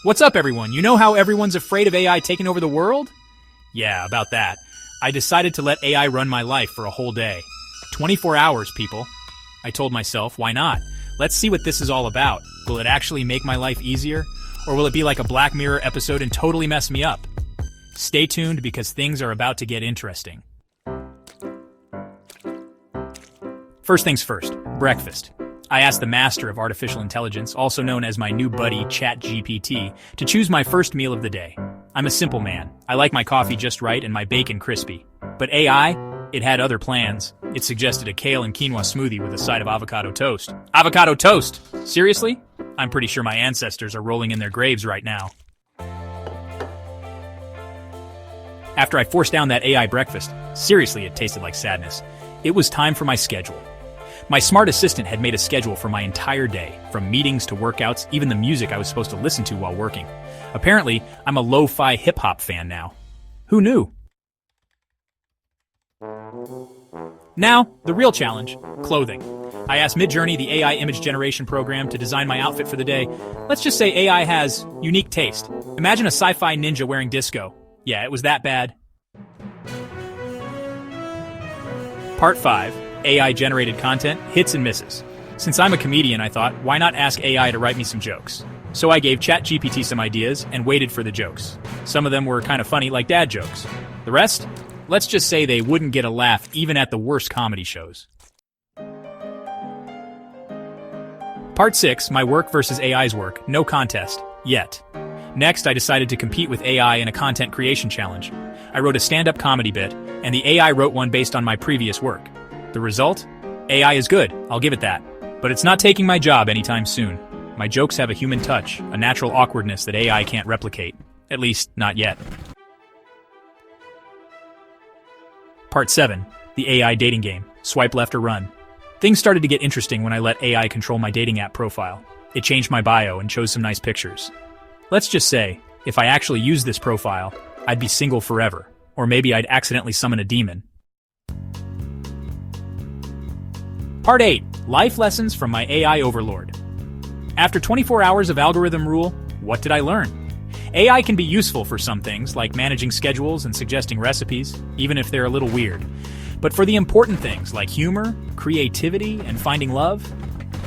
What's up, everyone? You know how everyone's afraid of AI taking over the world? Yeah, about that. I decided to let AI run my life for a whole day. 24 hours, people. I told myself, why not? Let's see what this is all about. Will it actually make my life easier? Or will it be like a Black Mirror episode and totally mess me up? Stay tuned because things are about to get interesting. First things first, breakfast. I asked the master of artificial intelligence, also known as my new buddy ChatGPT, to choose my first meal of the day. I'm a simple man. I like my coffee just right and my bacon crispy. But AI, it had other plans. It suggested a kale and quinoa smoothie with a side of avocado toast. Avocado toast! Seriously? I'm pretty sure my ancestors are rolling in their graves right now. After I forced down that AI breakfast, seriously, it tasted like sadness. It was time for my schedule. My smart assistant had made a schedule for my entire day, from meetings to workouts, even the music I was supposed to listen to while working. Apparently, I'm a lo-fi hip-hop fan now. Who knew? Now, the real challenge, clothing. I asked Midjourney, the AI image generation program, to design my outfit for the day. Let's just say AI has unique taste. Imagine a sci-fi ninja wearing disco. Yeah, it was that bad. Part 5. AI-generated content, hits and misses. Since I'm a comedian, I thought, why not ask AI to write me some jokes? So I gave ChatGPT some ideas and waited for the jokes. Some of them were kind of funny, like dad jokes. The rest? Let's just say they wouldn't get a laugh even at the worst comedy shows. Part 6, my work versus AI's work, no contest, yet. Next, I decided to compete with AI in a content creation challenge. I wrote a stand-up comedy bit, and the AI wrote one based on my previous work. The result? AI is good, I'll give it that. But it's not taking my job anytime soon. My jokes have a human touch, a natural awkwardness that AI can't replicate. At least, not yet. Part 7. The AI dating game. Swipe left or run. Things started to get interesting when I let AI control my dating app profile. It changed my bio and chose some nice pictures. Let's just say, if I actually used this profile, I'd be single forever. Or maybe I'd accidentally summon a demon. Part 8. Life lessons from my AI overlord. After 24 hours of algorithm rule, what did I learn? AI can be useful for some things, like managing schedules and suggesting recipes, even if they're a little weird. But for the important things, like humor, creativity, and finding love,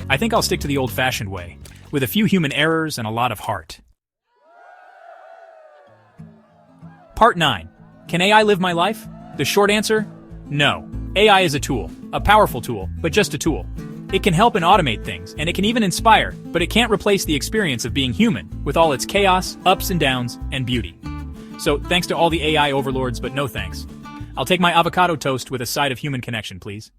I think I'll stick to the old-fashioned way, with a few human errors and a lot of heart. Part 9. Can AI live my life? The short answer? No. AI is a tool, a powerful tool, but just a tool. It can help and automate things, and it can even inspire, but it can't replace the experience of being human, with all its chaos, ups and downs, and beauty. So, thanks to all the AI overlords, but no thanks. I'll take my avocado toast with a side of human connection, please.